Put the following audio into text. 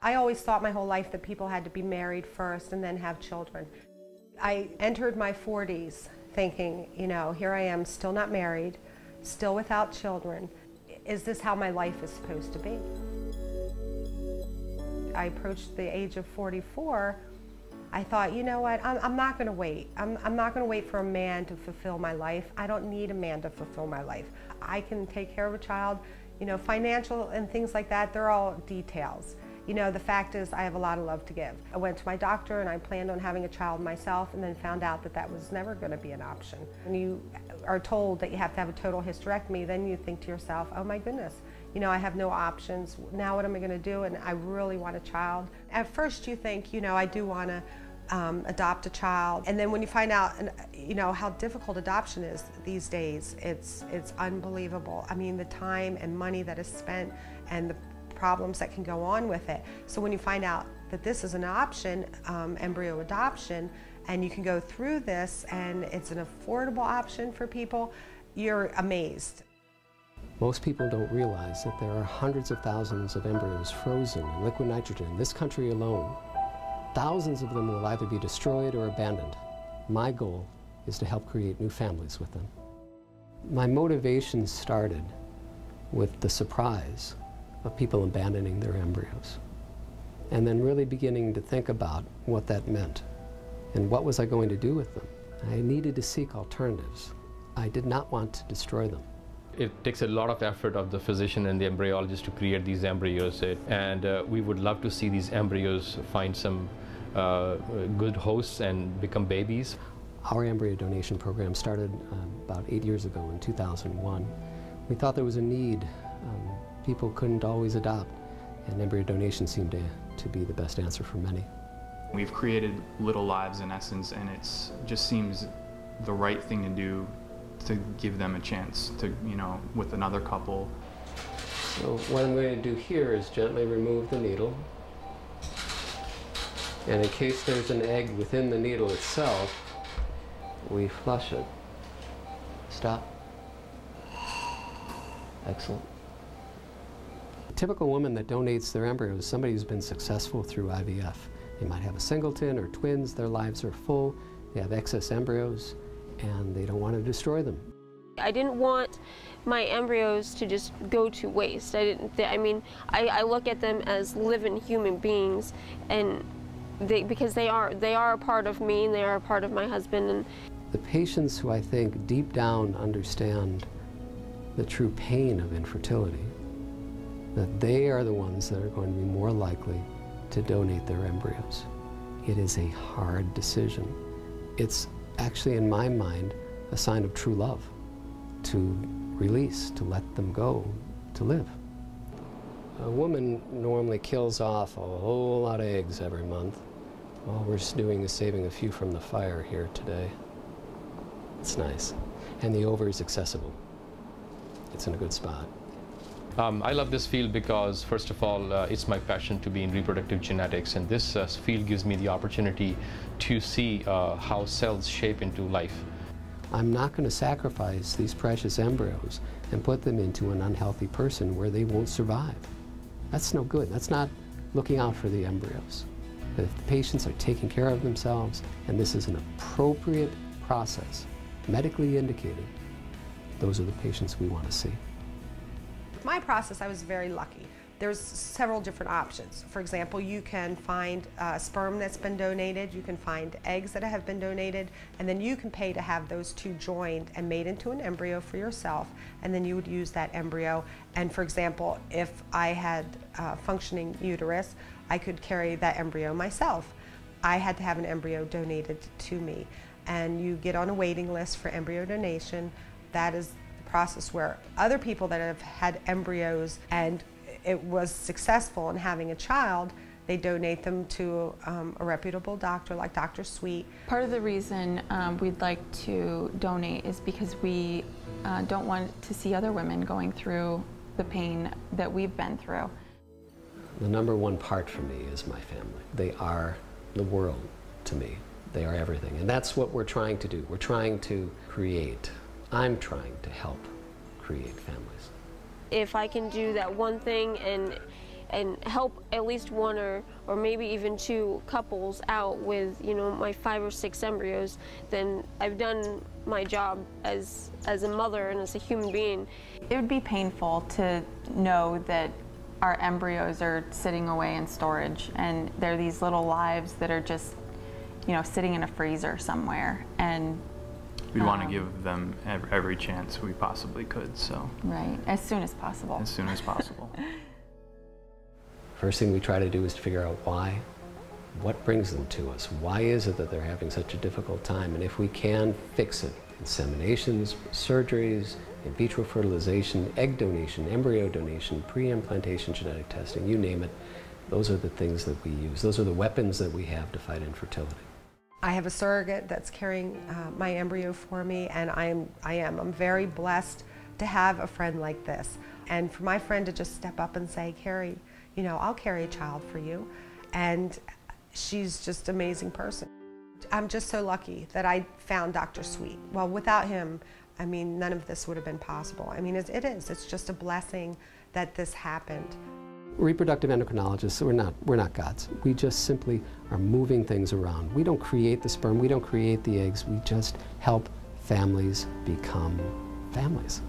I always thought my whole life that people had to be married first and then have children. I entered my 40s thinking, you know, here I am, still not married, still without children. Is this how my life is supposed to be? I approached the age of 44. I thought, you know what, I'm not going to wait. I'm not going to wait for a man to fulfill my life. I don't need a man to fulfill my life. I can take care of a child. You know, financial and things like that, they're all details. You know, the fact is I have a lot of love to give. I went to my doctor and I planned on having a child myself, and then found out that that was never going to be an option. When you are told that you have to have a total hysterectomy, then you think to yourself, oh my goodness, you know, I have no options. Now what am I going to do? And I really want a child. At first you think, you know, I do want to adopt a child. And then when you find out, you know, how difficult adoption is these days, it's unbelievable. I mean, the time and money that is spent and the problems that can go on with it. So when you find out that this is an option, embryo adoption, and you can go through this and it's an affordable option for people, you're amazed. Most people don't realize that there are hundreds of thousands of embryos frozen in liquid nitrogen in this country alone. Thousands of them will either be destroyed or abandoned. My goal is to help create new families with them. My motivation started with the surprise of people abandoning their embryos, and then really beginning to think about what that meant and what was I going to do with them. I needed to seek alternatives. I did not want to destroy them. It takes a lot of effort of the physician and the embryologist to create these embryos, and we would love to see these embryos find some good hosts and become babies. Our embryo donation program started about 8 years ago in 2001. We thought there was a need. People couldn't always adopt, and embryo donation seemed to be the best answer for many. We've created little lives in essence, and it just seems the right thing to do to give them a chance to, you know, with another couple. So what I'm going to do here is gently remove the needle, and in case there's an egg within the needle itself, we flush it. Stop. Excellent. A typical woman that donates their embryo is somebody who's been successful through IVF. They might have a singleton or twins, their lives are full, they have excess embryos, and they don't want to destroy them. I didn't want my embryos to just go to waste. I look at them as living human beings, and because they are a part of me and they are a part of my husband. And the patients who I think deep down understand the true pain of infertility, that they are the ones that are going to be more likely to donate their embryos. It is a hard decision. It's actually, in my mind, a sign of true love, to release, to let them go, to live. A woman normally kills off a whole lot of eggs every month. All we're doing is saving a few from the fire here today. It's nice. And the ovary is accessible. It's in a good spot. I love this field because, first of all, it's my passion to be in reproductive genetics, and this field gives me the opportunity to see how cells shape into life. I'm not going to sacrifice these precious embryos and put them into an unhealthy person where they won't survive. That's no good. That's not looking out for the embryos. But if the patients are taking care of themselves, and this is an appropriate process, medically indicated, those are the patients we want to see. My process, I was very lucky. There's several different options. For example, you can find sperm that's been donated, you can find eggs that have been donated, and then you can pay to have those two joined and made into an embryo for yourself, and then you would use that embryo. And for example, if I had a functioning uterus, I could carry that embryo myself. I had to have an embryo donated to me, and you get on a waiting list for embryo donation. That is the process where other people that have had embryos and it was successful in having a child, they donate them to a reputable doctor like Dr. Sweet. Part of the reason we'd like to donate is because we don't want to see other women going through the pain that we've been through. The number one part for me is my family. They are the world to me. They are everything. And that's what we're trying to do. We're trying to create. I'm trying to help create families. If I can do that one thing and and help at least one or maybe even two couples out with, you know, my 5 or 6 embryos, then I've done my job as a mother and as a human being. It would be painful to know that our embryos are sitting away in storage and they're these little lives that are just, you know, sitting in a freezer somewhere. And we want to give them every chance we possibly could, so. Right, as soon as possible. As soon as possible. First thing we try to do is to figure out why. What brings them to us? Why is it that they're having such a difficult time? And if we can fix it, inseminations, surgeries, in vitro fertilization, egg donation, embryo donation, pre-implantation genetic testing, you name it, those are the things that we use. Those are the weapons that we have to fight infertility. I have a surrogate that's carrying my embryo for me, and I'm very blessed to have a friend like this. And for my friend to just step up and say, Carrie, you know, I'll carry a child for you. And she's just an amazing person. I'm just so lucky that I found Dr. Sweet. Well, without him, I mean, none of this would have been possible. I mean, it's just a blessing that this happened. Reproductive endocrinologists, we're not gods. We just simply are moving things around. We don't create the sperm, we don't create the eggs, we just help families become families.